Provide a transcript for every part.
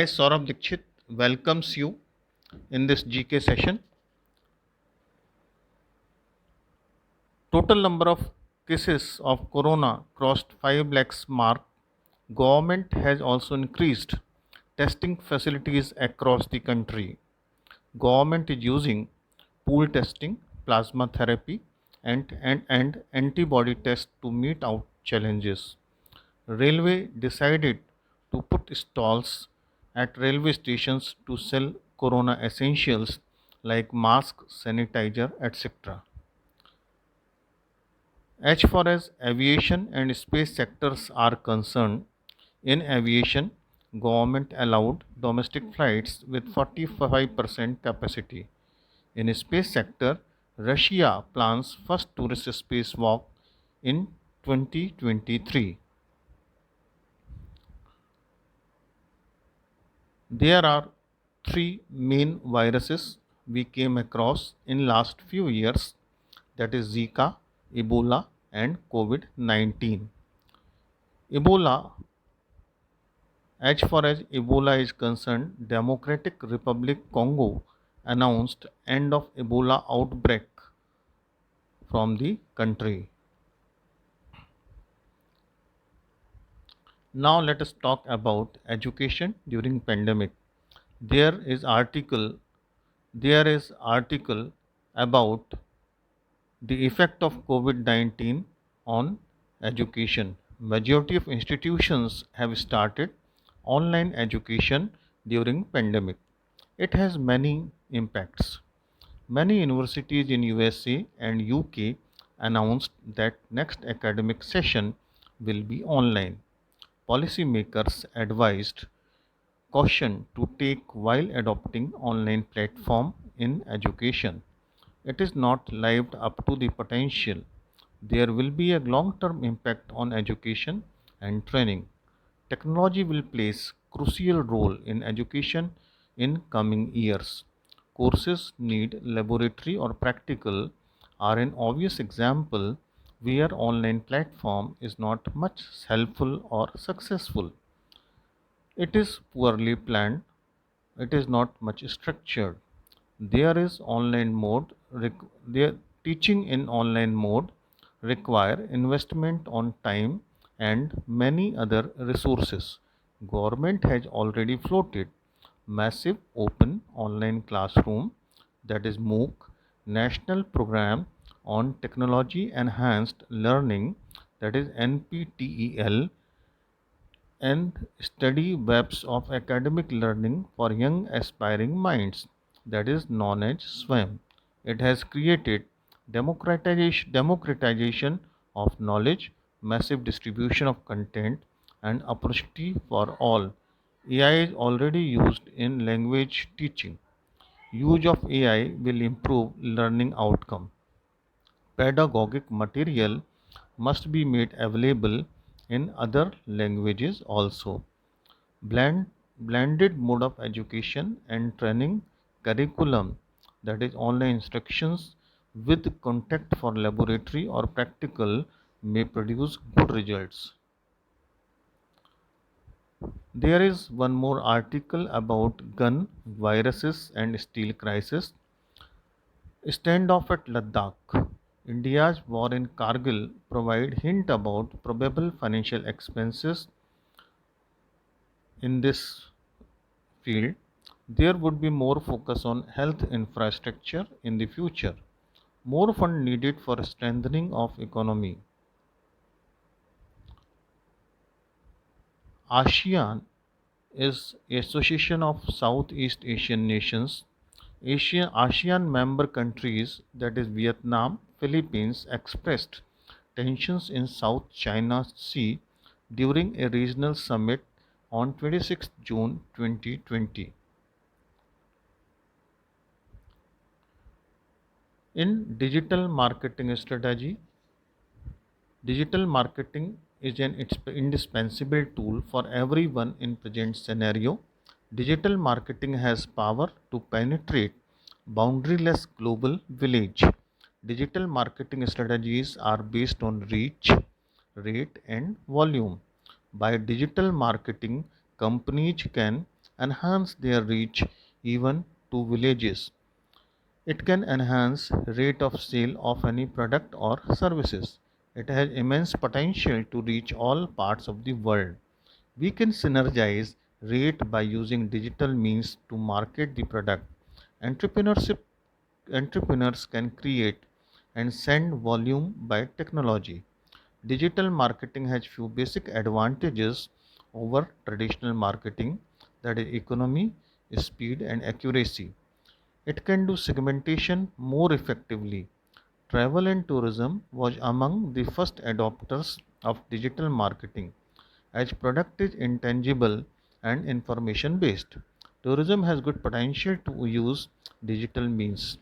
I, Saurabh Dikshit, welcomes you in this GK session. Total number of cases of corona crossed 5 lakhs mark. Government has also increased testing facilities across the country. Government is using pool testing, plasma therapy, and antibody tests to meet out challenges. Railway decided to put stalls at railway stations to sell corona essentials like mask, sanitizer, etc. As far as aviation and space sectors are concerned, in aviation, government allowed domestic flights with 45% capacity. In space sector, Russia plans first tourist spacewalk in 2023. There are three main viruses we came across in last few years, that is Zika, Ebola and COVID-19. Ebola, as far as Ebola is concerned, Democratic Republic Congo announced end of Ebola outbreak from the country. Now let us talk about education during pandemic. There is article there is article about the effect of COVID-19 on education. Majority of institutions have started online education during pandemic. It has many impacts. Many universities in USA and UK announced that next academic session will be online. Policymakers advised caution to take while adopting online platform in education. It is not lived up to the potential. There will be a long-term impact on education and training. Technology will place crucial role in education in coming years. Courses need laboratory or practical are an obvious example where online platform is not much helpful or successful. It is poorly planned. It is not much structured. There is online mode. Their teaching in online mode require investment on time and many other resources. Government has already floated massive open online classroom, that is MOOC, national program on technology enhanced learning, that is NPTEL, and study webs of academic learning for young aspiring minds, that is known as SWAM. It has created democratization of knowledge, massive distribution of content, and opportunity for all. AI is already used in language teaching. Use of AI will improve learning outcome. Pedagogic material must be made available in other languages also. Blended mode of education and training curriculum, that is online instructions with contact for laboratory or practical, may produce good results. There is one more article about gun, viruses and steel crisis. Standoff at Ladakh. India's war in Kargil provide hint about probable financial expenses in this field. There would be more focus on health infrastructure in the future. More fund needed for strengthening of economy. ASEAN is Association of Southeast Asian Nations. ASEAN member countries, that is Vietnam, Philippines, expressed tensions in South China Sea during a regional summit on 26 June 2020. In digital marketing strategy, digital marketing is an indispensable tool for everyone in present scenario. Digital marketing has power to penetrate boundaryless global village. Digital marketing strategies are based on reach, rate and volume. By digital marketing, companies can enhance their reach even to villages. It can enhance rate of sale of any product or services. It has immense potential to reach all parts of the world. We can synergize rate by using digital means to market the product. Entrepreneurship Entrepreneurs can create and send volume by technology. Digital marketing has few basic advantages over traditional marketing, that is economy, speed and accuracy. It can do segmentation more effectively. Travel and tourism was among the first adopters of digital marketing as product is intangible and information based. Tourism has good potential to use digital means.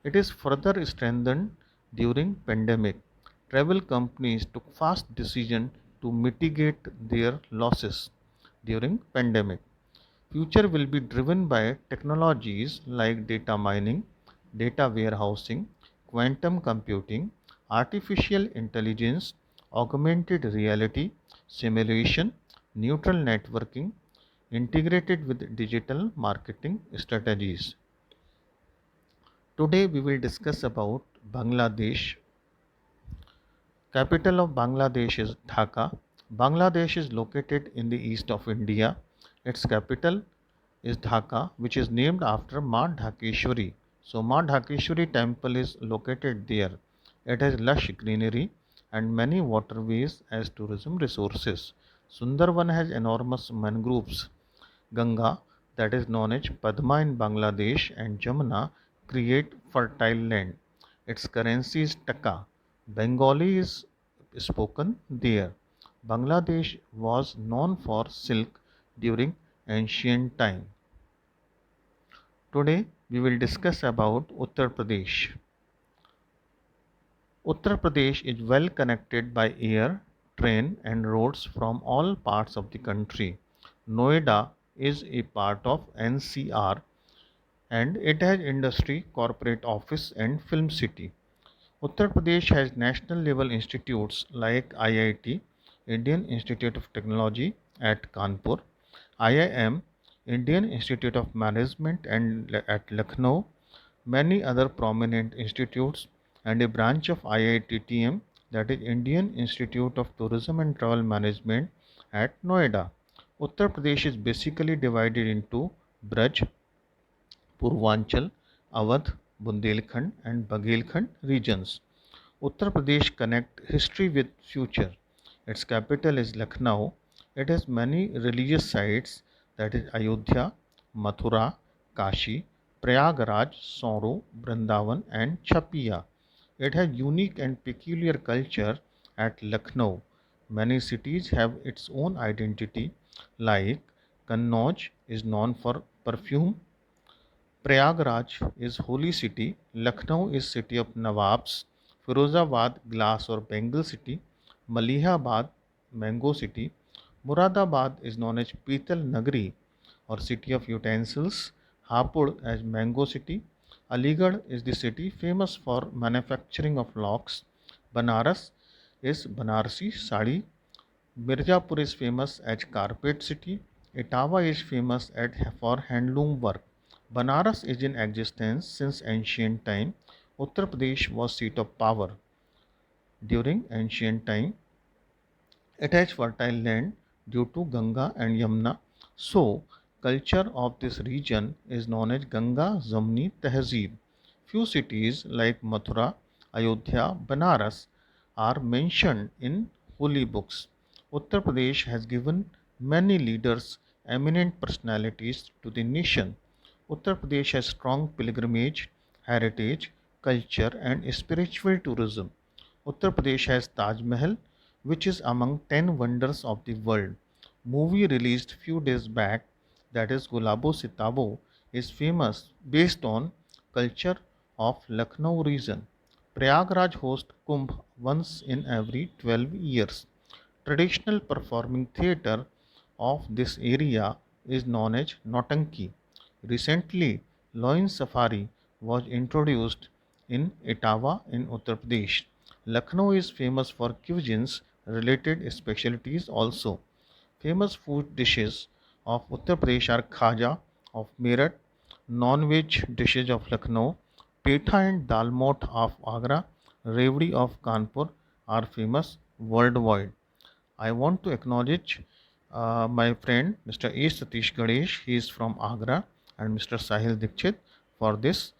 It is further strengthened during pandemic. Travel companies took fast decision to mitigate their losses during pandemic. Future will be driven by technologies like data mining, data warehousing, quantum computing, artificial intelligence, augmented reality, simulation, neutral networking, integrated with digital marketing strategies. Today we will discuss about Bangladesh. Capital of Bangladesh is Dhaka. Bangladesh is located in the east of India. Its capital is Dhaka, which is named after Ma Dhakeshwari. So Ma Dhakeshwari temple is located there. It has lush greenery and many waterways as tourism resources. Sundarban has enormous mangroves. Ganga, that is known as Padma in Bangladesh, and Jamuna create fertile land. Its currency is Taka. Bengali is spoken there. Bangladesh was known for silk during ancient time. Today we will discuss about Uttar Pradesh. Uttar Pradesh is well connected by air, train and roads from all parts of the country. Noida is a part of NCR and it has industry, corporate office and film city. Uttar Pradesh has national level institutes like IIT, Indian Institute of Technology at Kanpur, IIM, Indian Institute of Management and at Lucknow, many other prominent institutes and a branch of IITTM, that is Indian Institute of Tourism and Travel Management at Noida. Uttar Pradesh is basically divided into Braj, Purvanchal, Awadh, Bundelkhand and Bagelkhand regions. Uttar Pradesh connect history with future. Its capital is Lucknow. It has many religious sites, that is Ayodhya, Mathura, Kashi, Prayagraj, Sauro, Vrindavan and Chapiya. It has unique and peculiar culture at Lucknow. Many cities have its own identity like Kannauj is known for perfume, Prayagraj is holy city, Lucknow is city of Nawabs, Firozabad glass or bangle city, Malihabad mango city, Muradabad is known as Pital Nagari or city of utensils, Hapur as mango city, Aligarh is the city famous for manufacturing of locks, Banaras is Banarsi sari, Mirzapur is famous as carpet city. Etawah is famous for handloom work. Banaras is in existence since ancient time. Uttar Pradesh was seat of power during ancient time. It has fertile land due to Ganga and Yamuna. So, culture of this region is known as Ganga Zamni Tehzeeb. Few cities like Mathura, Ayodhya, Banaras are mentioned in holy books. Uttar Pradesh has given many leaders, eminent personalities to the nation. Uttar Pradesh has strong pilgrimage, heritage, culture, and spiritual tourism. Uttar Pradesh has Taj Mahal, which is among 10 wonders of the world. Movie released few days back, that is Gulabo Sitabo, is famous based on culture of Lucknow region. Prayagraj hosts Kumbh once in every 12 years. Traditional performing theatre of this area is known as Notanki. Recently, Loin Safari was introduced in Etawah in Uttar Pradesh. Lucknow is famous for cuisines related specialties also. Famous food dishes of Uttar Pradesh are khaja of Meerut, non-veg dishes of Lucknow, petha and dalmot of Agra, revdi of Kanpur are famous worldwide. I want to acknowledge my friend Mr. A. Satish Ganesh, he is from Agra, and Mr. Sahil Dikshit for this